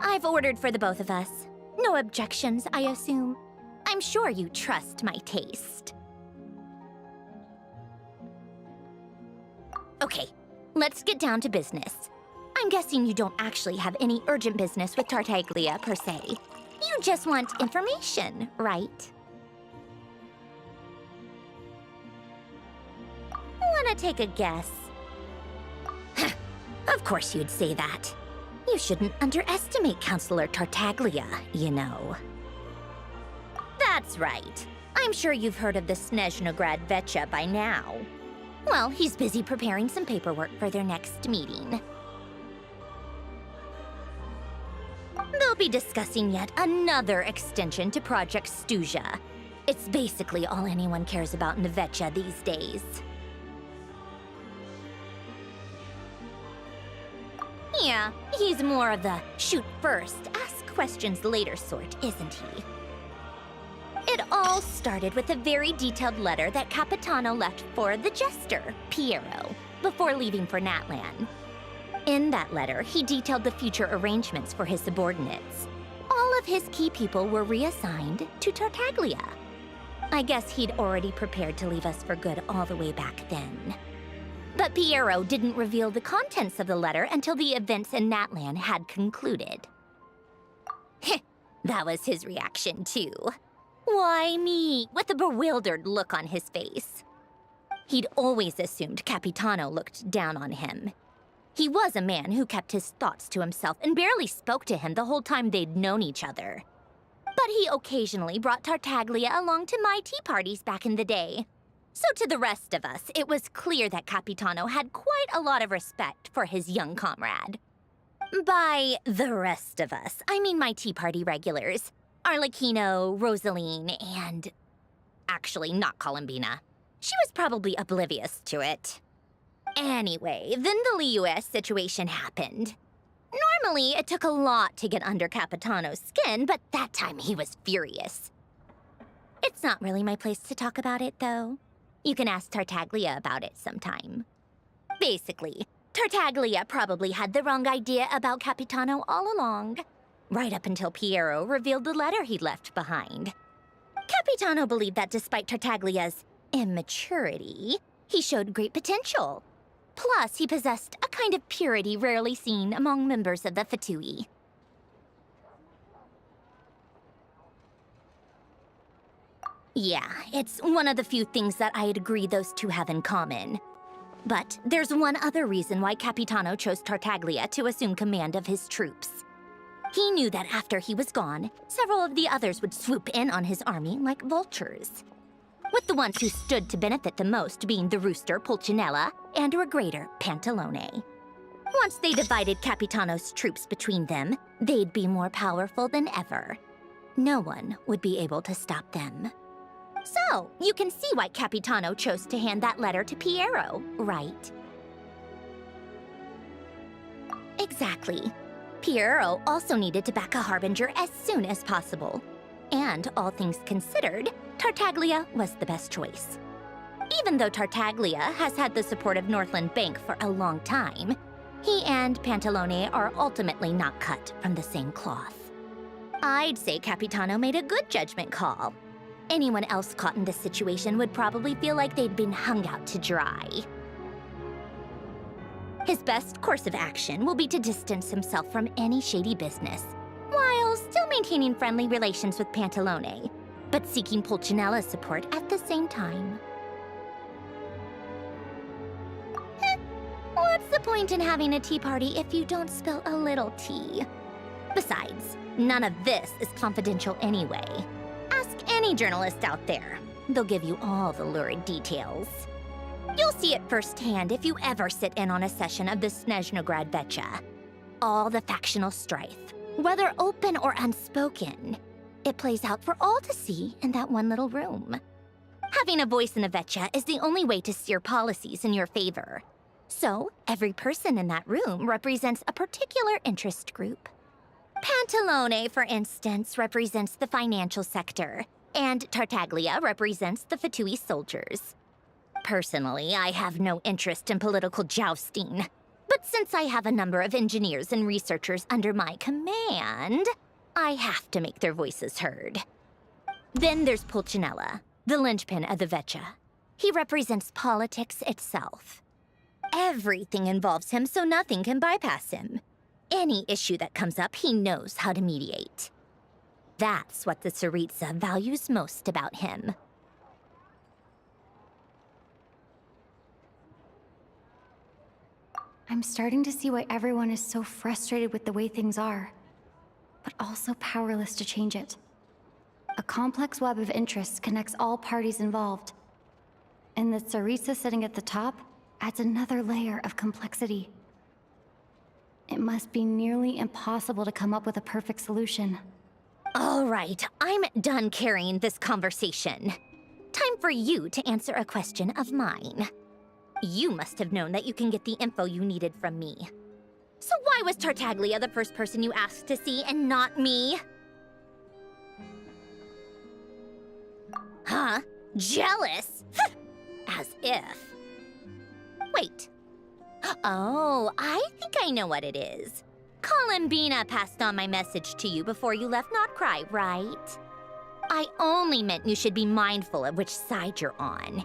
I've ordered for the both of us. No objections, I assume. I'm sure you trust my taste. Okay, let's get down to business. I'm guessing you don't actually have any urgent business with Tartaglia, per se. You just want information, right? Wanna take a guess? Of course you'd say that. You shouldn't underestimate Counselor Tartaglia, you know. That's right. I'm sure you've heard of the Snezhnograd Vecha by now. Well, he's busy preparing some paperwork for their next meeting. They'll be discussing yet another extension to Project Stuja. It's basically all anyone cares about in the Vecha these days. Yeah, he's more of the shoot first, ask questions later sort, isn't he? It all started with a very detailed letter that Capitano left for the jester, Piero, before leaving for Natlan. In that letter, he detailed the future arrangements for his subordinates. All of his key people were reassigned to Tartaglia. I guess he'd already prepared to leave us for good all the way back then. But Piero didn't reveal the contents of the letter until the events in Natlan had concluded. That was his reaction, too. Why me? With a bewildered look on his face. He'd always assumed Capitano looked down on him. He was a man who kept his thoughts to himself and barely spoke to him the whole time they'd known each other. But he occasionally brought Tartaglia along to my tea parties back in the day. So to the rest of us, it was clear that Capitano had quite a lot of respect for his young comrade. By the rest of us, I mean my tea party regulars. Arlecchino, Rosaline, and... actually, not Columbina. She was probably oblivious to it. Anyway, then the Liues situation happened. Normally, it took a lot to get under Capitano's skin, but that time he was furious. It's not really my place to talk about it, though. You can ask Tartaglia about it sometime. Basically, Tartaglia probably had the wrong idea about Capitano all along, right up until Piero revealed the letter he'd left behind. Capitano believed that despite Tartaglia's immaturity, he showed great potential. Plus, he possessed a kind of purity rarely seen among members of the Fatui. Yeah, it's one of the few things that I'd agree those two have in common. But there's one other reason why Capitano chose Tartaglia to assume command of his troops. He knew that after he was gone, several of the others would swoop in on his army like vultures. With the ones who stood to benefit the most being the rooster Pulcinella and Regrator Pantalone. Once they divided Capitano's troops between them, they'd be more powerful than ever. No one would be able to stop them. So, you can see why Capitano chose to hand that letter to Piero, right? Exactly. Piero also needed to back a harbinger as soon as possible. And all things considered, Tartaglia was the best choice. Even though Tartaglia has had the support of Northland Bank for a long time, he and Pantalone are ultimately not cut from the same cloth. I'd say Capitano made a good judgment call. Anyone else caught in this situation would probably feel like they'd been hung out to dry. His best course of action will be to distance himself from any shady business, while still maintaining friendly relations with Pantalone, but seeking Pulcinella's support at the same time. What's the point in having a tea party if you don't spill a little tea? Besides, none of this is confidential anyway. Ask any journalist out there. They'll give you all the lurid details. You'll see it firsthand if you ever sit in on a session of the Snezhnograd Vecha. All the factional strife, whether open or unspoken, it plays out for all to see in that one little room. Having a voice in the Vecha is the only way to steer policies in your favor. So, every person in that room represents a particular interest group. Pantalone, for instance, represents the financial sector, and Tartaglia represents the Fatui soldiers. Personally, I have no interest in political jousting, But since I have a number of engineers and researchers under my command, I have to make their voices heard. Then there's Pulcinella, the linchpin of the Vecha. He represents politics itself. Everything involves him, so nothing can bypass him. Any issue that comes up, he knows how to mediate. That's what the Tsaritsa values most about him. I'm starting to see why everyone is so frustrated with the way things are, but also powerless to change it. A complex web of interests connects all parties involved, and the Tsaritsa sitting at the top adds another layer of complexity. It must be nearly impossible to come up with a perfect solution. All right, I'm done carrying this conversation. Time for you to answer a question of mine. You must have known that you can get the info you needed from me. So why was Tartaglia the first person you asked to see and not me? Huh? Jealous? As if. Wait. Oh, I think I know what it is. Columbina passed on my message to you before you left Notcry, right? I only meant you should be mindful of which side you're on.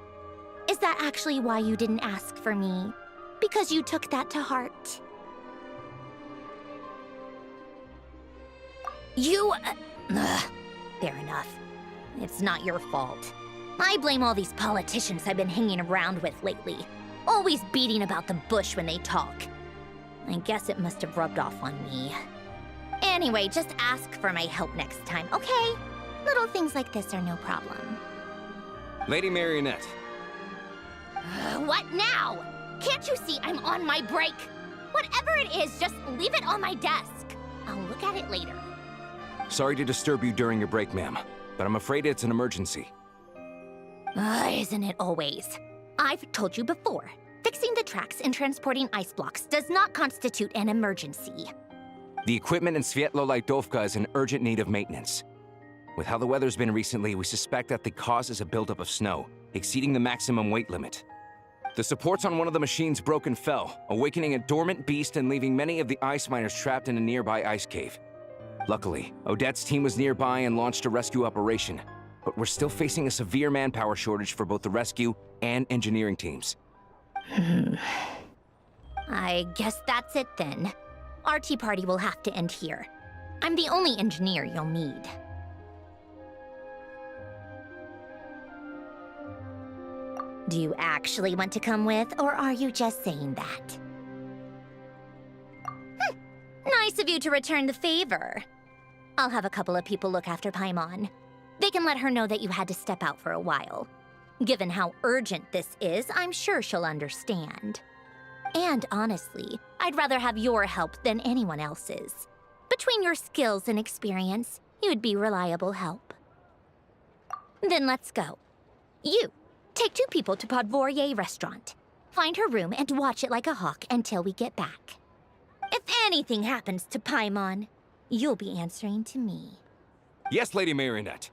Is that actually why you didn't ask for me? Because you took that to heart? Fair enough. It's not your fault. I blame all these politicians I've been hanging around with lately. Always beating about the bush when they talk. I guess it must have rubbed off on me. Anyway, just ask for my help next time, okay? Little things like this are no problem. Lady Marionette. What now? Can't you see I'm on my break? Whatever it is, just leave it on my desk. I'll look at it later. Sorry to disturb you during your break, ma'am, but I'm afraid it's an emergency. Isn't it always? I've told you before, fixing the tracks and transporting ice blocks does not constitute an emergency. The equipment in Svietlolaitovka is in urgent need of maintenance. With how the weather's been recently, we suspect that the cause is a buildup of snow, exceeding the maximum weight limit. The supports on one of the machines broke and fell, awakening a dormant beast and leaving many of the ice miners trapped in a nearby ice cave. Luckily, Odette's team was nearby and launched a rescue operation, but we're still facing a severe manpower shortage for both the rescue and engineering teams. I guess that's it then. Our tea party will have to end here. I'm the only engineer you'll need. Do you actually want to come with, or are you just saying that? Nice of you to return the favor. I'll have a couple of people look after Paimon. They can let her know that you had to step out for a while. Given how urgent this is, I'm sure she'll understand. And honestly, I'd rather have your help than anyone else's. Between your skills and experience, you'd be reliable help. Then let's go. You, take 2 people to Podvorye restaurant. Find her room and watch it like a hawk until we get back. If anything happens to Paimon, you'll be answering to me. Yes, Lady Marionette.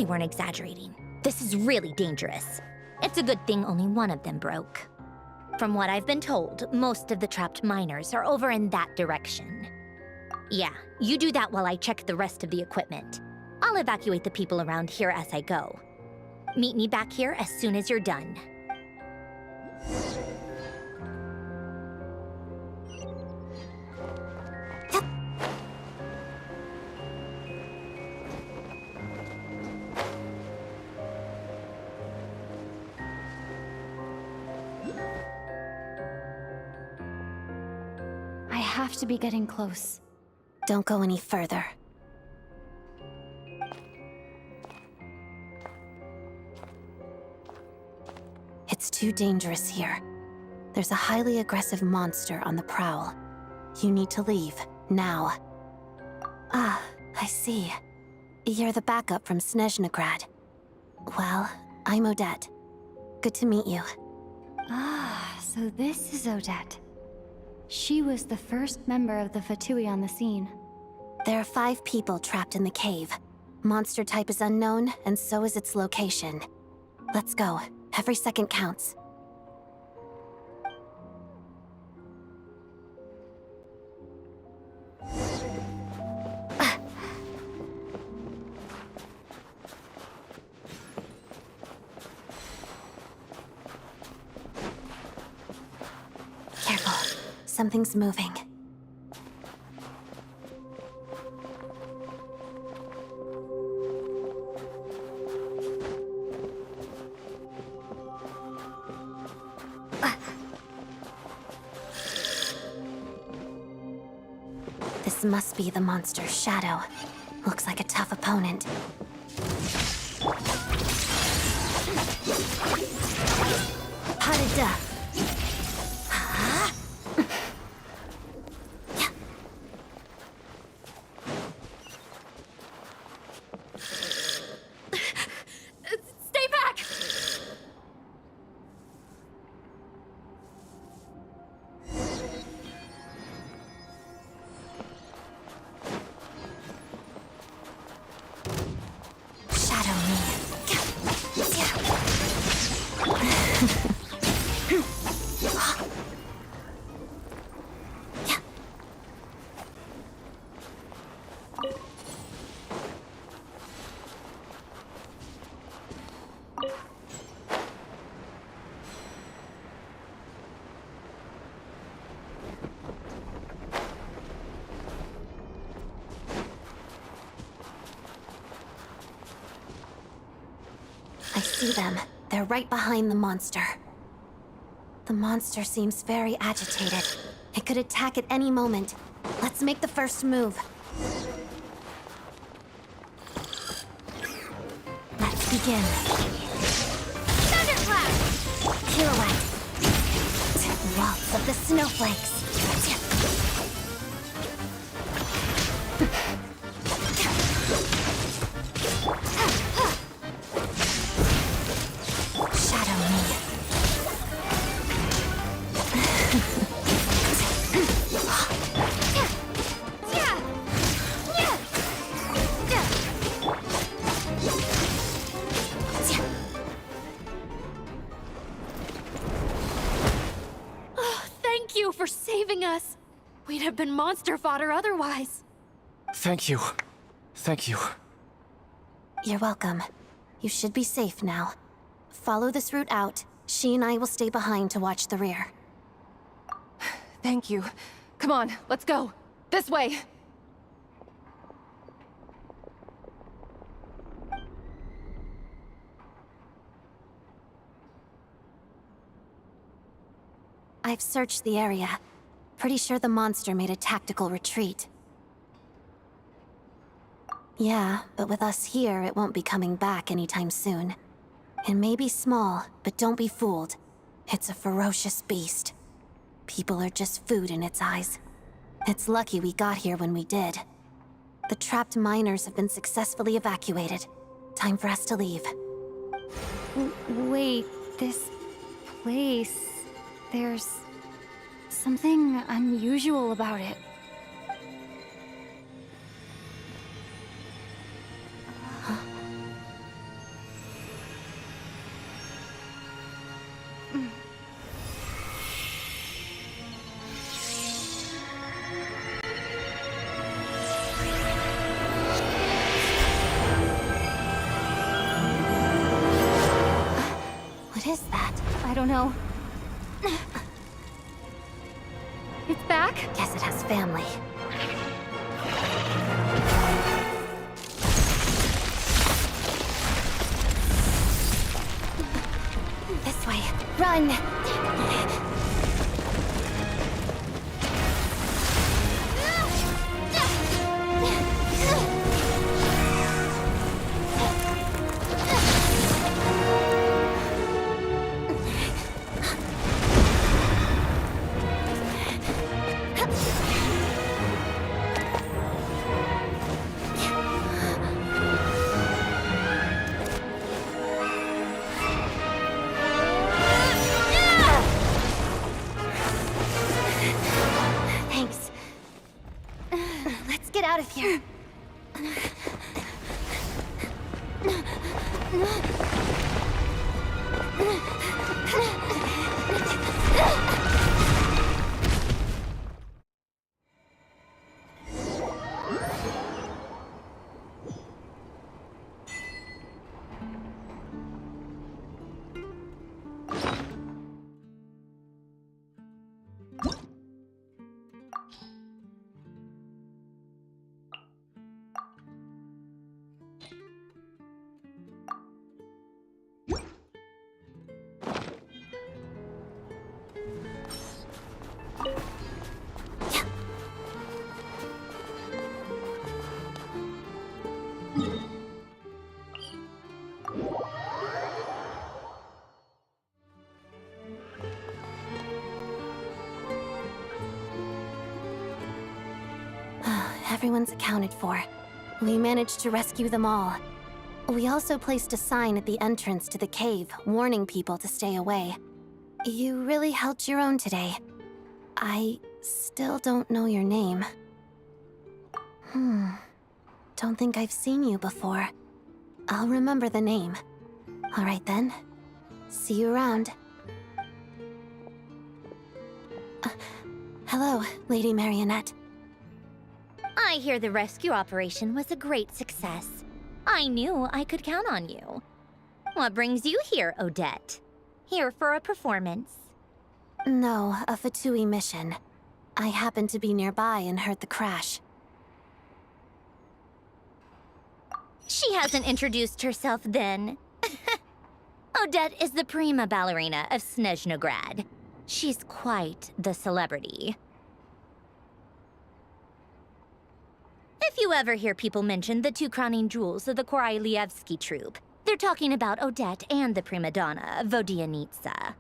they weren't exaggerating. This is really dangerous. It's a good thing only one of them broke. From what I've been told, most of the trapped miners are over in that direction. Yeah, you do that while I check the rest of the equipment. I'll evacuate the people around here as I go. Meet me back here as soon as you're done. I have to be getting close. Don't go any further. It's too dangerous here. There's a highly aggressive monster on the prowl. You need to leave, now. Ah, I see. You're the backup from Snezhnegrad. Well, I'm Odette. Good to meet you. Ah, so this is Odette. She was the first member of the Fatui on the scene. There are 5 people trapped in the cave. Monster type is unknown, and so is its location. Let's go. Every second counts. Careful. Something's moving. This must be the monster's shadow. Looks like a tough opponent. Harada. Stay back! Shadow me. I see them. They're right behind the monster. The monster seems very agitated. It could attack at any moment. Let's make the first move. Let's begin. Thunderclap! Pirouette. Waltz of the snowflakes. Shadow me. Thank you for saving us. We'd have been monster fodder otherwise. Thank you. Thank you. You're welcome. You should be safe now. Follow this route out. She and I will stay behind to watch the rear. Thank you. Come on, let's go. This way. I've searched the area. Pretty sure the monster made a tactical retreat. Yeah, but with us here, it won't be coming back anytime soon. It may be small, but don't be fooled. It's a ferocious beast. People are just food in its eyes. It's lucky we got here when we did. The trapped miners have been successfully evacuated. Time for us to leave. Wait, this place... There's something unusual about it. don't know. It's back? Guess it has family. This way. Run! Thanks. Let's get out of here. Everyone's accounted for. We managed to rescue them all. We also placed a sign at the entrance to the cave, warning people to stay away. You really held your own today. I still don't know your name. Don't think I've seen you before. I'll remember the name. All right then. See you around. Hello, Lady Marionette. I hear the rescue operation was a great success. I knew I could count on you. What brings you here, Odette? Here for a performance? No, a Fatui mission. I happened to be nearby and heard the crash. She hasn't introduced herself then. Odette is the prima ballerina of Snezhnograd. She's quite the celebrity. If you ever hear people mention the two crowning jewels of the Korailievsky troupe, they're talking about Odette and the prima donna, Vodianitsa.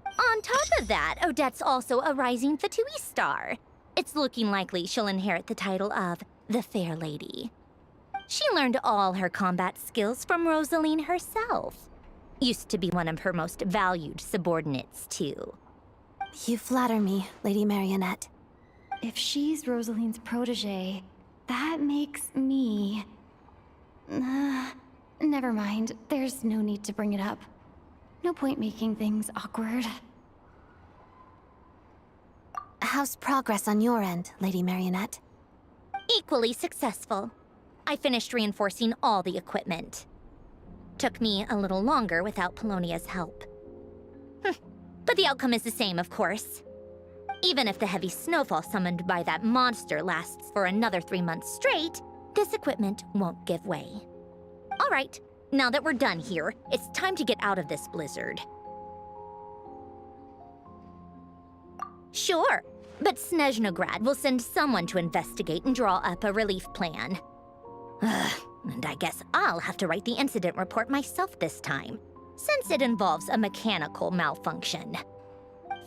On top of that, Odette's also a rising Fatui star. It's looking likely she'll inherit the title of the Fair Lady. She learned all her combat skills from Rosaline herself. Used to be one of her most valued subordinates, too. You flatter me, Lady Marionette. If she's Rosaline's protege, that makes me... never mind. There's no need to bring it up. No point making things awkward. How's progress on your end, Lady Marionette? Equally successful. I finished reinforcing all the equipment. Took me a little longer without Polonia's help. But the outcome is the same, of course. Even if the heavy snowfall summoned by that monster lasts for another 3 months straight, this equipment won't give way. All right, now that we're done here, it's time to get out of this blizzard. Sure, but Snezhnograd will send someone to investigate and draw up a relief plan. And I guess I'll have to write the incident report myself this time, since it involves a mechanical malfunction.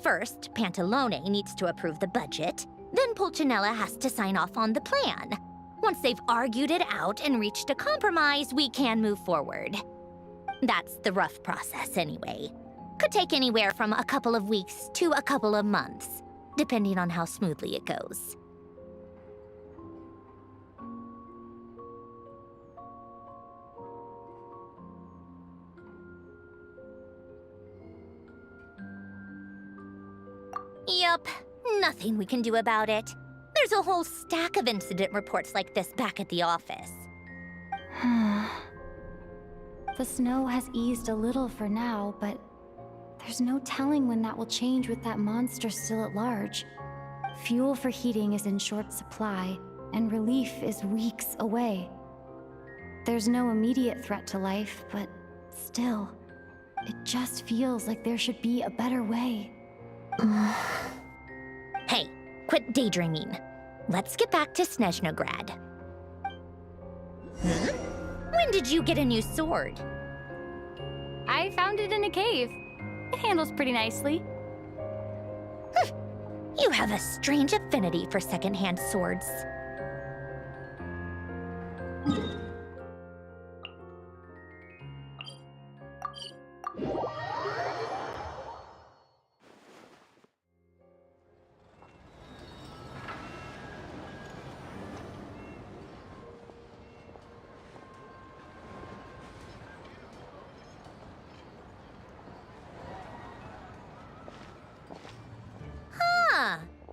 First, Pantalone needs to approve the budget, then Pulcinella has to sign off on the plan. Once they've argued it out and reached a compromise, we can move forward. That's the rough process anyway. Could take anywhere from a couple of weeks to a couple of months, depending on how smoothly it goes. Yup, nothing we can do about it. There's a whole stack of incident reports like this back at the office. The snow has eased a little for now, but There's no telling when that will change with that monster still at large. Fuel for heating is in short supply, and relief is weeks away. There's no immediate threat to life, but still, it just feels like there should be a better way. Hey, quit daydreaming. Let's get back to Snezhnograd. When did you get a new sword? I found it in a cave. It handles pretty nicely. You have a strange affinity for secondhand swords.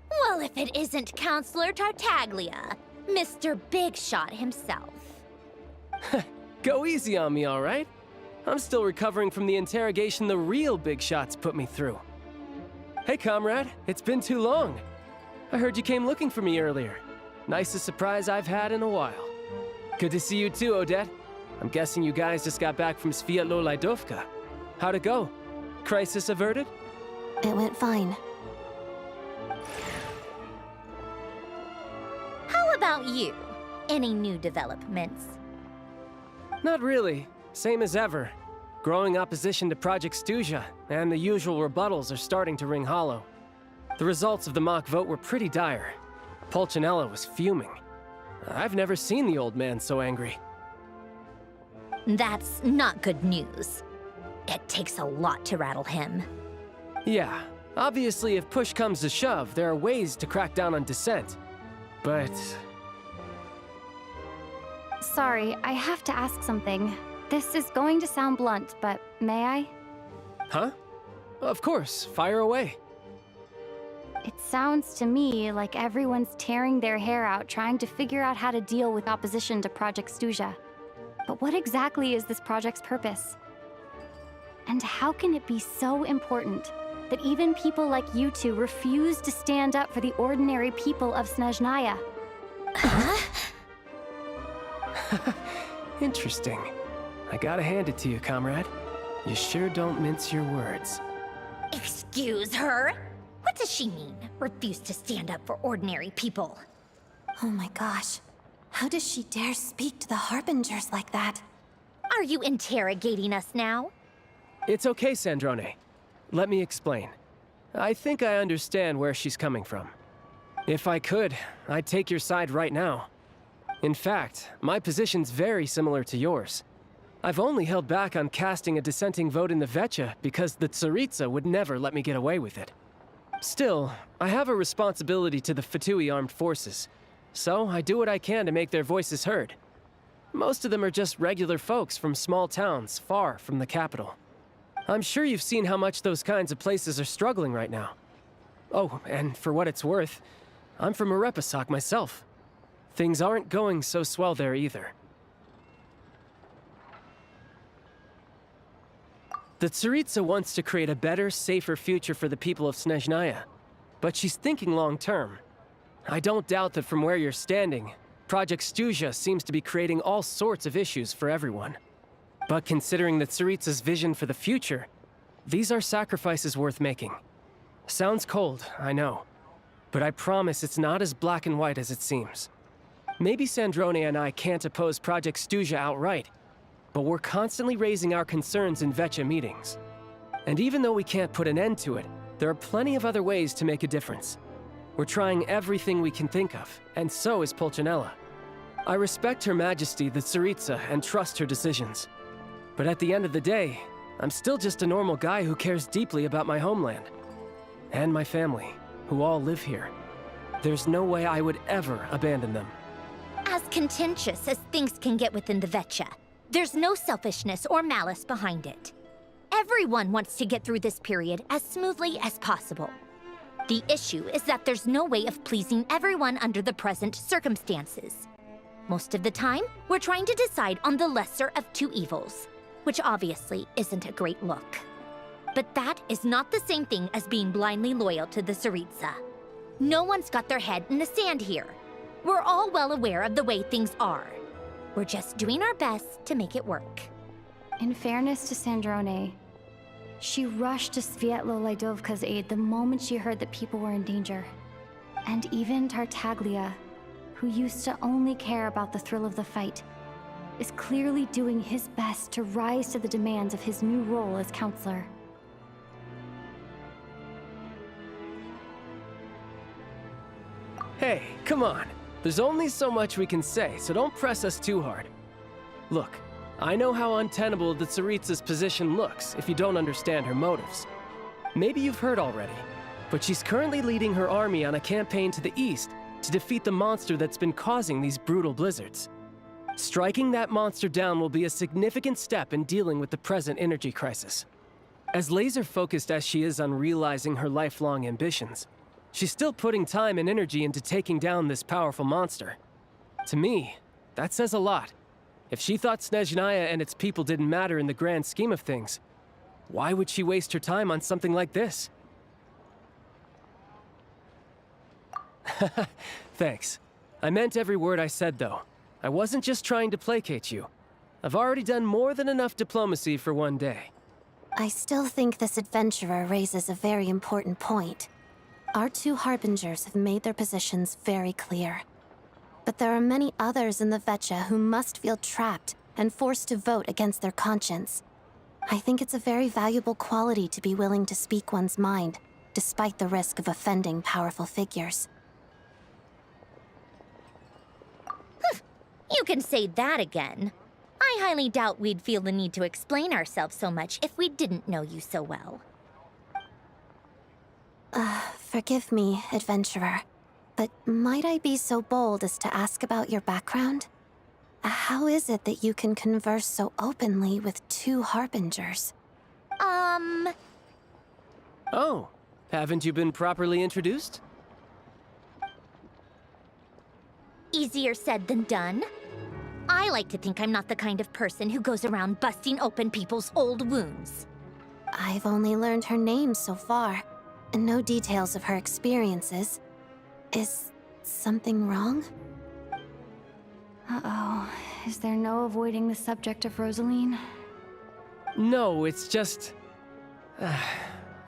Well, if it isn't Counselor Tartaglia, Mr. Big Shot himself. Go easy on me, all right? I'm still recovering from the interrogation the real big shots put me through. Hey, comrade, it's been too long. I heard you came looking for me earlier. Nicest surprise I've had in a while. Good to see you too, Odette. I'm guessing you guys just got back from Sviatlo-Laidovka. How'd it go? Crisis averted? It went fine. How about you? Any new developments? Not really. Same as ever. Growing opposition to Project Stuja, and the usual rebuttals are starting to ring hollow. The results of the mock vote were pretty dire. Pulcinella was fuming. I've never seen the old man so angry. That's not good news. It takes a lot to rattle him. Yeah, obviously if push comes to shove, there are ways to crack down on dissent. But... Sorry, I have to ask something. This is going to sound blunt, but may I? Huh? Of course, fire away. It sounds to me like everyone's tearing their hair out trying to figure out how to deal with opposition to Project Stuja. But what exactly is this project's purpose? And how can it be so important that even people like you two refuse to stand up for the ordinary people of Snezhnaya? Interesting. I gotta hand it to you, comrade. You sure don't mince your words. Excuse her? What does she mean, refuse to stand up for ordinary people? Oh my gosh. How does she dare speak to the Harbingers like that? Are you interrogating us now? It's okay, Sandrone. Let me explain. I think I understand where she's coming from. If I could, I'd take your side right now. In fact, my position's very similar to yours. I've only held back on casting a dissenting vote in the Vecha because the Tsaritsa would never let me get away with it. Still, I have a responsibility to the Fatui armed forces, so I do what I can to make their voices heard. Most of them are just regular folks from small towns far from the capital. I'm sure you've seen how much those kinds of places are struggling right now. Oh, and for what it's worth, I'm from Arepasak myself. Things aren't going so swell there either. The Tsaritsa wants to create a better, safer future for the people of Snezhnaya, but she's thinking long-term. I don't doubt that from where you're standing, Project Stuja seems to be creating all sorts of issues for everyone. But considering the Tsaritsa's vision for the future, these are sacrifices worth making. Sounds cold, I know, but I promise it's not as black and white as it seems. Maybe Sandrone and I can't oppose Project Stuja outright, but we're constantly raising our concerns in Vecha meetings. And even though we can't put an end to it, there are plenty of other ways to make a difference. We're trying everything we can think of, and so is Pulcinella. I respect Her Majesty the Tsaritsa and trust her decisions. But at the end of the day, I'm still just a normal guy who cares deeply about my homeland. And my family, who all live here. There's no way I would ever abandon them. As contentious as things can get within the Vecha, there's no selfishness or malice behind it. Everyone wants to get through this period as smoothly as possible. The issue is that there's no way of pleasing everyone under the present circumstances. Most of the time, we're trying to decide on the lesser of two evils, which obviously isn't a great look. But that is not the same thing as being blindly loyal to the Tsaritsa. No one's got their head in the sand here. We're all well aware of the way things are. We're just doing our best to make it work. In fairness to Sandrone, she rushed to Svietlo Laidovka's aid the moment she heard that people were in danger. And even Tartaglia, who used to only care about the thrill of the fight, is clearly doing his best to rise to the demands of his new role as counselor. Hey, come on. There's only so much we can say, so don't press us too hard. Look, I know how untenable the Tsaritsa's position looks if you don't understand her motives. Maybe you've heard already, but she's currently leading her army on a campaign to the east to defeat the monster that's been causing these brutal blizzards. Striking that monster down will be a significant step in dealing with the present energy crisis. As laser-focused as she is on realizing her lifelong ambitions, she's still putting time and energy into taking down this powerful monster. To me, that says a lot. If she thought Snezhnaya and its people didn't matter in the grand scheme of things, why would she waste her time on something like this? Thanks. I meant every word I said, though. I wasn't just trying to placate you. I've already done more than enough diplomacy for one day. I still think this adventurer raises a very important point. Our two harbingers have made their positions very clear. But there are many others in the Vetcha who must feel trapped and forced to vote against their conscience. I think it's a very valuable quality to be willing to speak one's mind, despite the risk of offending powerful figures. You can say that again. I highly doubt we'd feel the need to explain ourselves so much if we didn't know you so well. Forgive me, adventurer, but might I be so bold as to ask about your background? How is it that you can converse so openly with two harbingers? Oh, haven't you been properly introduced? Easier said than done. I like to think I'm not the kind of person who goes around busting open people's old wounds. I've only learned her name so far, and no details of her experiences. Is something wrong? Uh-oh. Is there no avoiding the subject of Rosaline? No, it's just...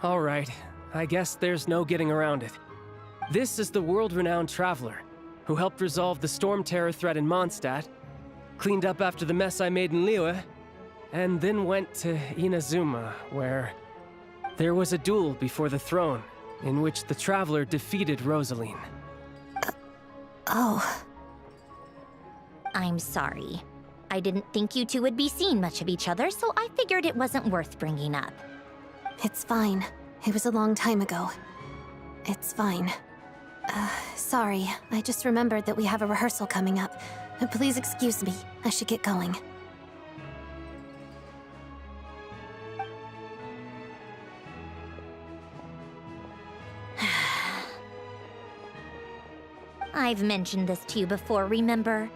all right. I guess there's no getting around it. This is the world-renowned traveler who helped resolve the storm terror threat in Mondstadt, cleaned up after the mess I made in Liyue, and then went to Inazuma, where there was a duel before the throne, in which the traveler defeated Rosaline. Oh. I'm sorry. I didn't think you two would be seeing much of each other, so I figured it wasn't worth bringing up. It's fine. It was a long time ago. It's fine. Sorry. I just remembered that we have a rehearsal coming up. Please excuse me. I should get going. I've mentioned this to you before, remember?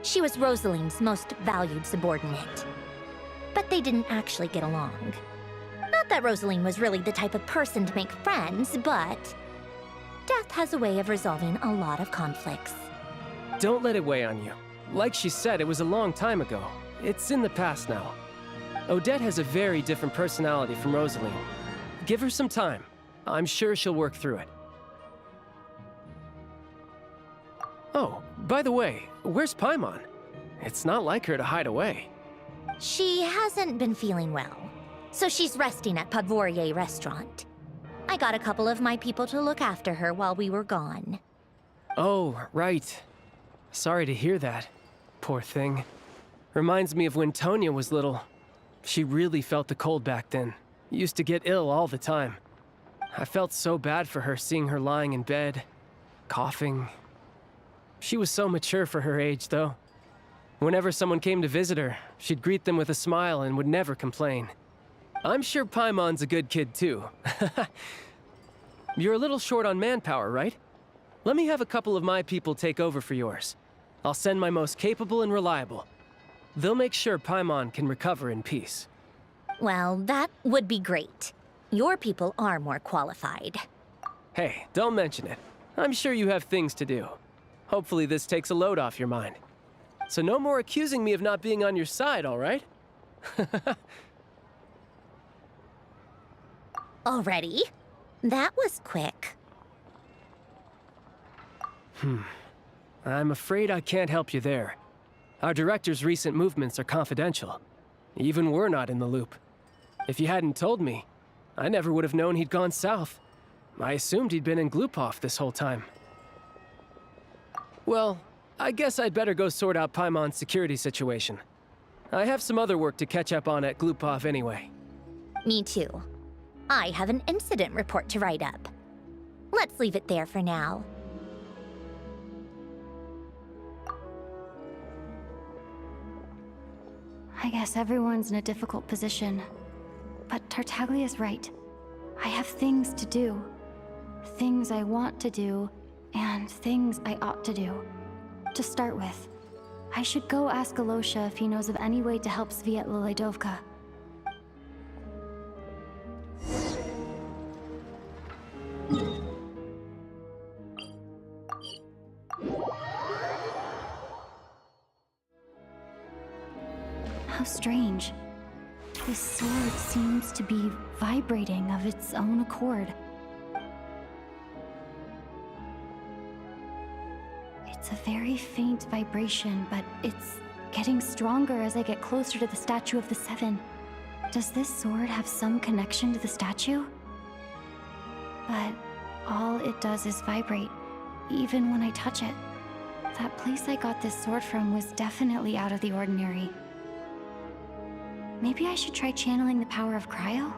She was Rosaline's most valued subordinate. But they didn't actually get along. Not that Rosaline was really the type of person to make friends, but death has a way of resolving a lot of conflicts. Don't let it weigh on you. Like she said, it was a long time ago. It's in the past now. Odette has a very different personality from Rosaline. Give her some time. I'm sure she'll work through it. Oh, by the way, where's Paimon? It's not like her to hide away. She hasn't been feeling well, so she's resting at Podvorier restaurant. I got a couple of my people to look after her while we were gone. Oh, right. Sorry to hear that. Poor thing. Reminds me of when Tonya was little. She really felt the cold back then. Used to get ill all the time. I felt so bad for her seeing her lying in bed, coughing. She was so mature for her age, though. Whenever someone came to visit her, she'd greet them with a smile and would never complain. I'm sure Paimon's a good kid, too. You're a little short on manpower, right? Let me have a couple of my people take over for yours. I'll send my most capable and reliable. They'll make sure Paimon can recover in peace. Well, that would be great. Your people are more qualified. Hey, don't mention it. I'm sure you have things to do. Hopefully this takes a load off your mind. So no more accusing me of not being on your side, all right? Already? That was quick. I'm afraid I can't help you there. Our director's recent movements are confidential. Even we're not in the loop. If you hadn't told me, I never would have known he'd gone south. I assumed he'd been in Glupov this whole time. Well, I guess I'd better go sort out Paimon's security situation. I have some other work to catch up on at Glupov anyway. Me too. I have an incident report to write up. Let's leave it there for now. I guess everyone's in a difficult position. But Tartaglia's right. I have things to do. Things I want to do, and things I ought to do. To start with, I should go ask Alosha if he knows of any way to help Svietla Ledovka. How strange. This sword seems to be vibrating of its own accord. It's a very faint vibration, but it's getting stronger as I get closer to the Statue of the Seven. Does this sword have some connection to the statue? But all it does is vibrate, even when I touch it. That place I got this sword from was definitely out of the ordinary. Maybe I should try channeling the power of cryo?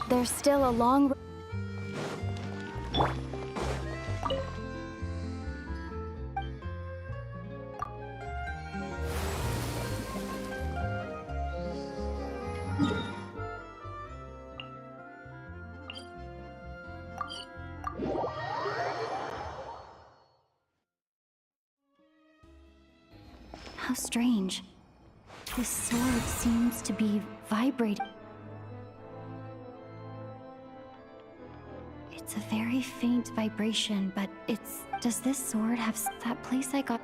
There's still a long... How strange. This sword seems to be vibrating. It's a very faint vibration, but it's... Does this sword have that place I got...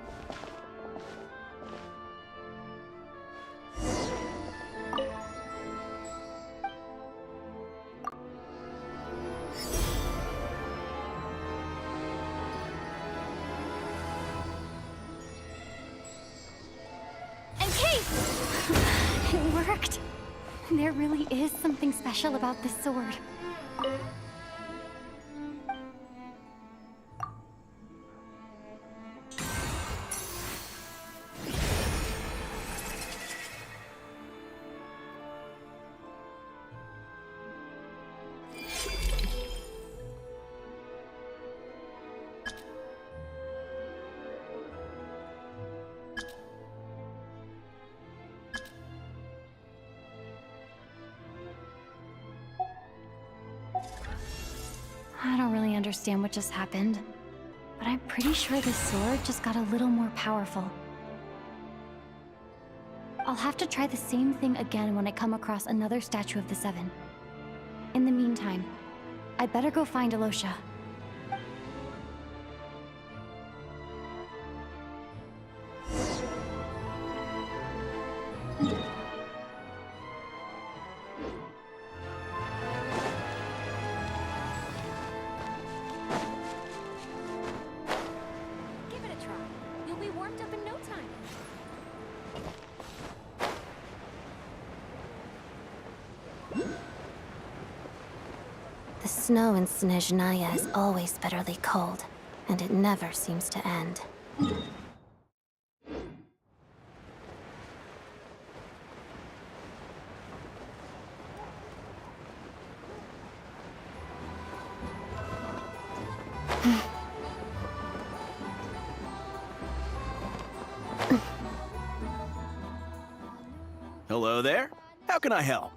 It worked! There really is something special about this sword. I don't really understand what just happened, but I'm pretty sure this sword just got a little more powerful. I'll have to try the same thing again when I come across another Statue of the Seven. In the meantime, I'd better go find Alosha. Give it a snow in Snezhnaya is always bitterly cold, and it never seems to end. Hello there. How can I help?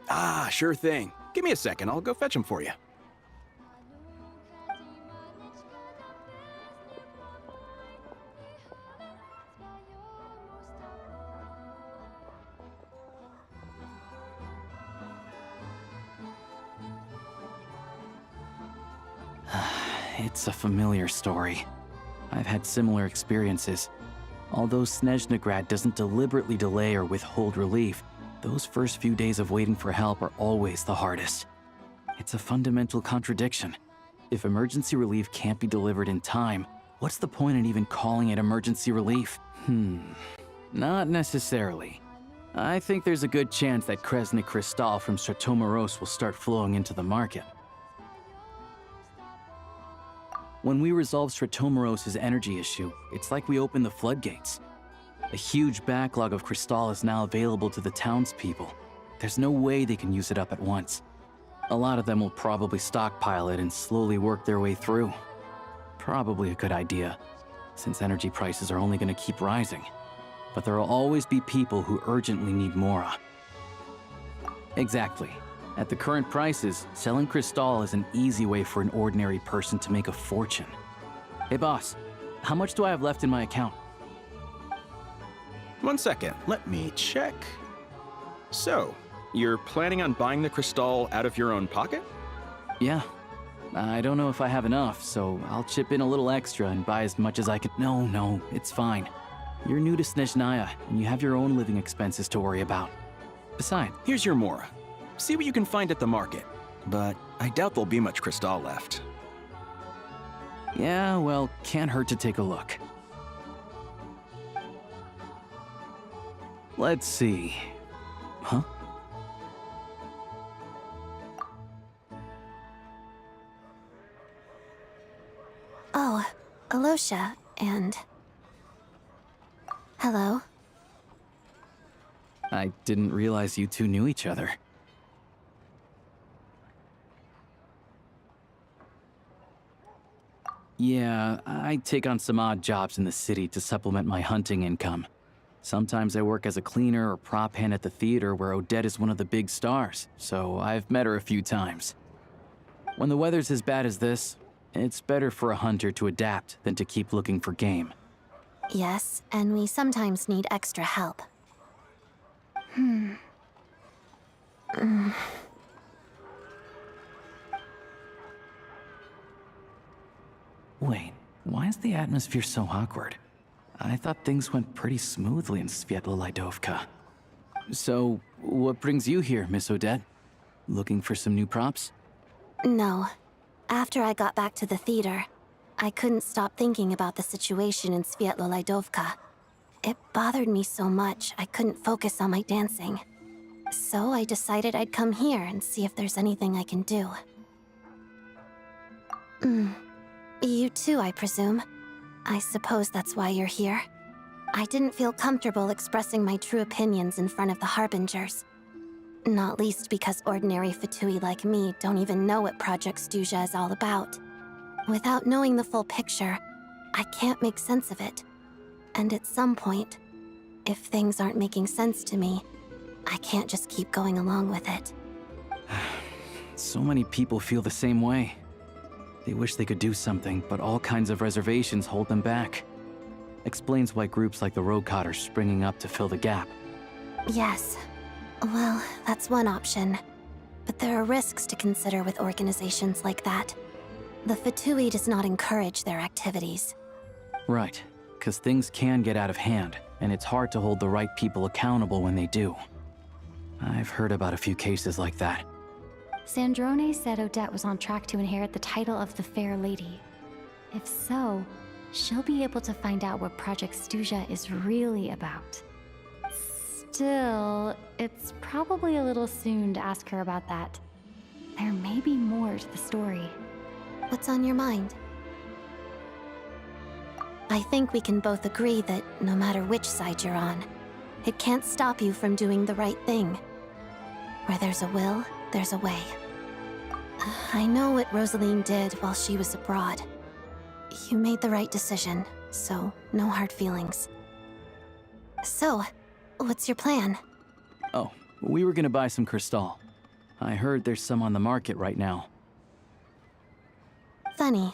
Ah, sure thing. Give me a second, I'll go fetch him for you. It's a familiar story. I've had similar experiences. Although Snezhnegrad doesn't deliberately delay or withhold relief, those first few days of waiting for help are always the hardest. It's a fundamental contradiction. If emergency relief can't be delivered in time, what's the point in even calling it emergency relief? Not necessarily. I think there's a good chance that Kresny Crystal from Stratomoros will start flowing into the market. When we resolve Stratomoros' energy issue, it's like we open the floodgates. A huge backlog of crystal is now available to the townspeople. There's no way they can use it up at once. A lot of them will probably stockpile it and slowly work their way through. Probably a good idea, since energy prices are only going to keep rising. But there will always be people who urgently need Mora. Exactly. At the current prices, selling crystal is an easy way for an ordinary person to make a fortune. Hey boss, how much do I have left in my account? 1 second, let me check. So, you're planning on buying the crystal out of your own pocket? Yeah. I don't know if I have enough, so I'll chip in a little extra and buy as much as I can. No, it's fine. You're new to Snezhnaya, and you have your own living expenses to worry about. Besides, Here's your Mora. See what you can find at the market. But I doubt there'll be much crystal left. yeah, well, can't hurt to take a look. Let's see. Huh? Oh, Alosha, and... Hello. I didn't realize you two knew each other. Yeah, I take on some odd jobs in the city to supplement my hunting income. Sometimes I work as a cleaner or prop hand at the theater where Odette is one of the big stars, so I've met her a few times. When the weather's as bad as this, it's better for a hunter to adapt than to keep looking for game. Yes, and we sometimes need extra help. Wait, why is the atmosphere so awkward? I thought things went pretty smoothly in Svietlolaidovka. So, what brings you here, Miss Odette? Looking for some new props? No. After I got back to the theater, I couldn't stop thinking about the situation in Svietlolaidovka. It bothered me so much, I couldn't focus on my dancing. So I decided I'd come here and see if there's anything I can do. You too, I presume. I suppose that's why you're here. I didn't feel comfortable expressing my true opinions in front of the Harbingers. Not least because ordinary Fatui like me don't even know what Project Stuja is all about. Without knowing the full picture, I can't make sense of it. And at some point, if things aren't making sense to me, I can't just keep going along with it. So many people feel the same way. They wish they could do something, but all kinds of reservations hold them back. Explains why groups like the Rokot are springing up to fill the gap. Yes. Well, that's one option. But there are risks to consider with organizations like that. The Fatui does not encourage their activities. Right, because things can get out of hand, and it's hard to hold the right people accountable when they do. I've heard about a few cases like that. Sandrone said Odette was on track to inherit the title of the Fair Lady. If so, she'll be able to find out what Project Stuja is really about. Still, it's probably a little soon to ask her about that. There may be more to the story. What's on your mind? I think we can both agree that no matter which side you're on, it can't stop you from doing the right thing. Where there's a will, there's a way. I know what Rosaline did while she was abroad. You made the right decision, so no hard feelings. So, what's your plan? Oh, we were gonna buy some Crystal. I heard there's some on the market right now. Funny.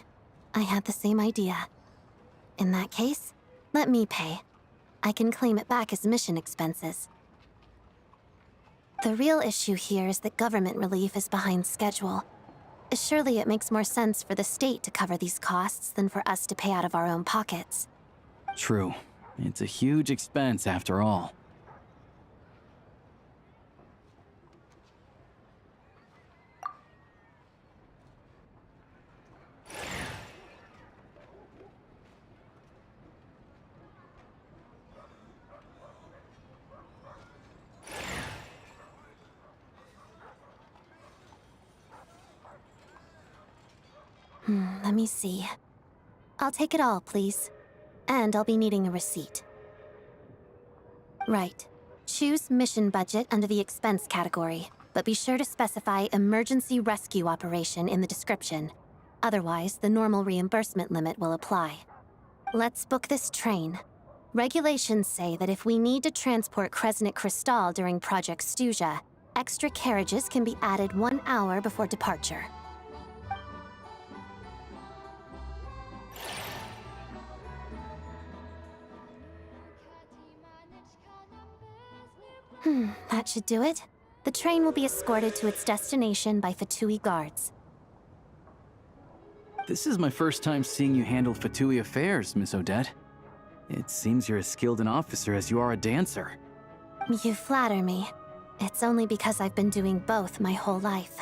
I had the same idea. In that case, let me pay. I can claim it back as mission expenses. The real issue here is that government relief is behind schedule. Surely it makes more sense for the state to cover these costs than for us to pay out of our own pockets. True. It's a huge expense after all. Let me see. I'll take it all, please. And I'll be needing a receipt. Right. Choose mission budget under the expense category, but be sure to specify emergency rescue operation in the description. Otherwise, the normal reimbursement limit will apply. Let's book this train. Regulations say that if we need to transport Kresnik Crystal during Project Stuja, extra carriages can be added 1 hour before departure. That should do it. The train will be escorted to its destination by Fatui guards. This is my first time seeing you handle Fatui affairs, Miss Odette. It seems you're as skilled an officer as you are a dancer. You flatter me. It's only because I've been doing both my whole life.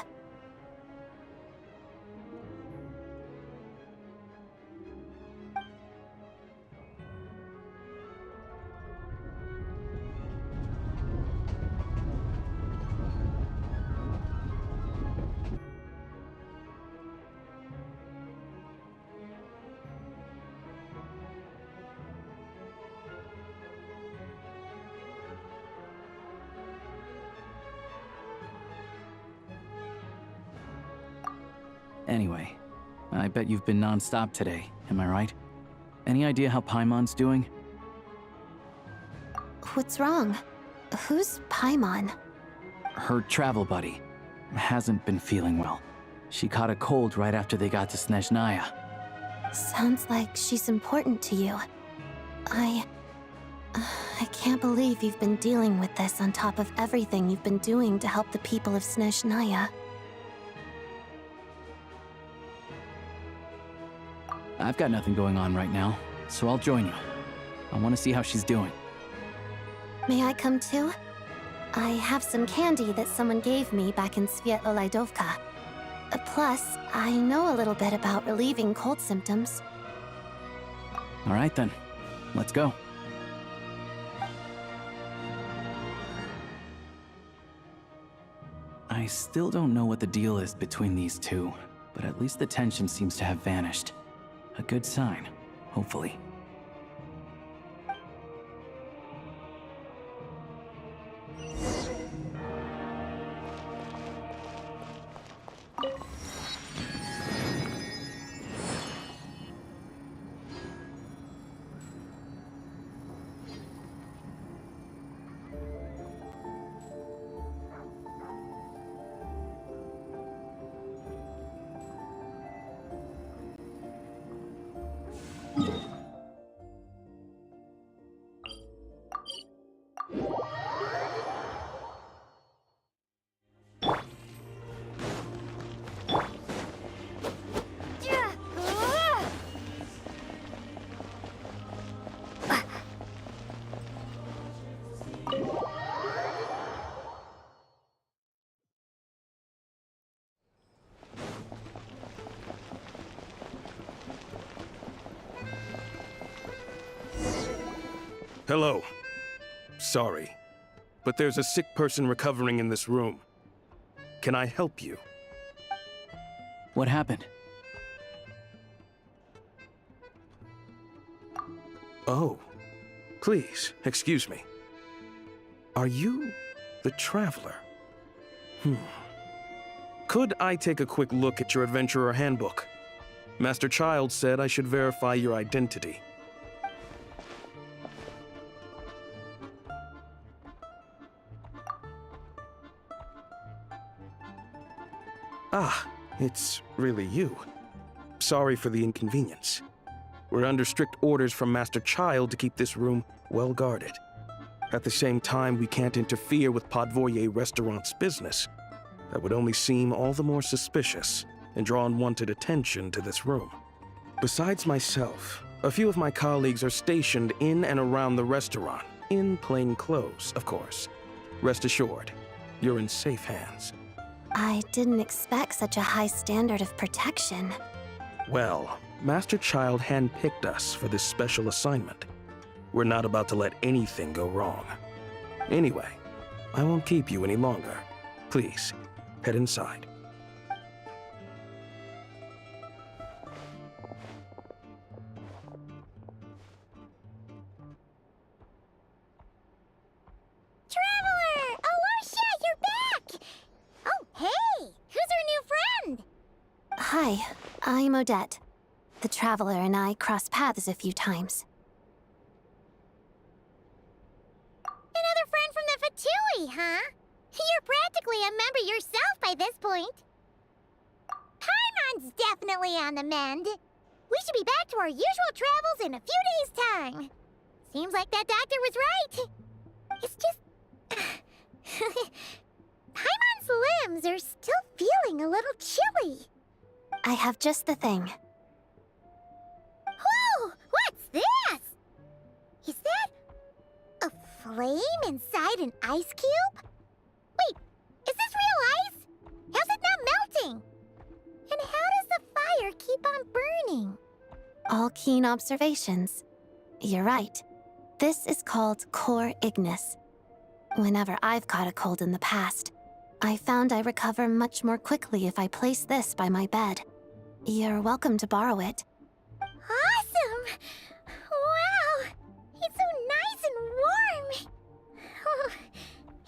Anyway, I bet you've been non-stop today, am I right? Any idea how Paimon's doing? What's wrong? Who's Paimon? Her travel buddy hasn't been feeling well. She caught a cold right after they got to Snezhnaya. Sounds like she's important to you. I can't believe you've been dealing with this on top of everything you've been doing to help the people of Snezhnaya. I've got nothing going on right now, so I'll join you. I want to see how she's doing. May I come too? I have some candy that someone gave me back in Svietlo-Laidovka. Plus, I know a little bit about relieving cold symptoms. All right then, let's go. I still don't know what the deal is between these two, but at least the tension seems to have vanished. A good sign, hopefully. Hello. Sorry. but there's a sick person recovering in this room. Can I help you? What happened? Oh, please, excuse me. Are you the Traveler? Could I take a quick look at your Adventurer Handbook? Master Child said I should verify your identity. Ah, it's really you. Sorry for the inconvenience. We're under strict orders from Master Child to keep this room well guarded. At the same time, we can't interfere with Podvoye Restaurant's business. That would only seem all the more suspicious and draw unwanted attention to this room. Besides myself, a few of my colleagues are stationed in and around the restaurant, in plain clothes, of course. Rest assured, you're in safe hands. I didn't expect such a high standard of protection. Well, Master Child handpicked us for this special assignment. We're not about to let anything go wrong. Anyway, I won't keep you any longer. Please, head inside. Traveler! Aloysia, you're back! Oh, hey! Who's our new friend? Hi, I'm Odette. The Traveler and I crossed paths a few times. Another friend from the Fatui, huh? You're practically a member yourself by this point. Paimon's definitely on the mend. We should be back to our usual travels in a few days' time. Seems like that doctor was right. It's just... Paimon's limbs are still feeling a little chilly. I have just the thing. Whoa! What's this? Is that a flame inside an ice cube? Wait, is this real ice? How's it not melting? And how does the fire keep on burning? All keen observations. You're right. This is called Core Ignis. Whenever I've caught a cold in the past, I found I recover much more quickly if I place this by my bed. You're welcome to borrow it. Awesome! Wow! It's so nice and warm! Oh,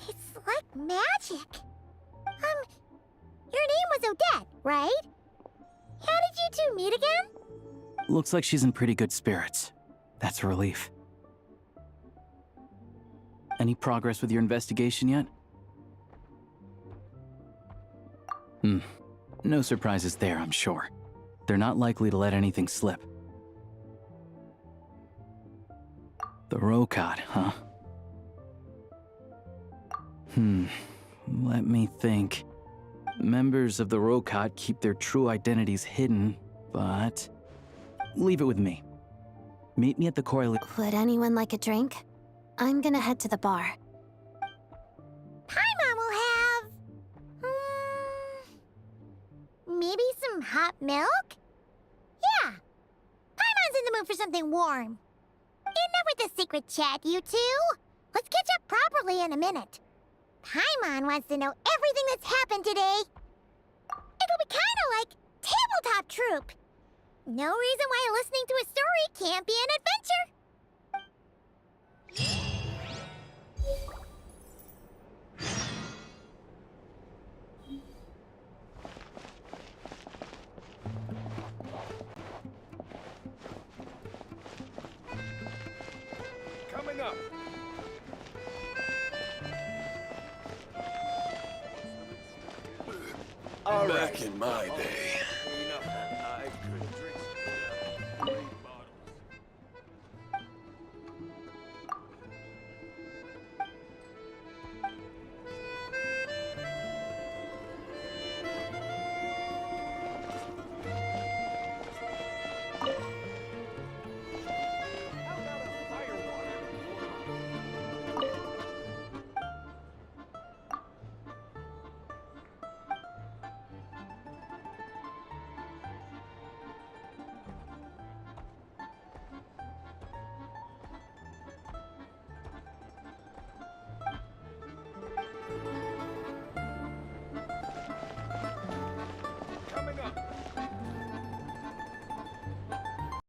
it's like magic. Your name was Odette, right? How did you two meet again? Looks like she's in pretty good spirits. That's a relief. Any progress with your investigation yet? No surprises there, I'm sure. They're not likely to let anything slip. The Rokad, huh? Let me think. Members of the Rokad keep their true identities hidden, but... leave it with me. Meet me at the Corey... Would anyone like a drink? I'm gonna head to the bar. Paimon will have... maybe some hot milk? Yeah. Paimon's in the mood for something warm. Enough with the secret chat, you two. Let's catch up properly in a minute. Paimon wants to know everything that's happened today. It'll be kind of like tabletop troop. No reason why listening to a story can't be an adventure. Coming up. Back in my day,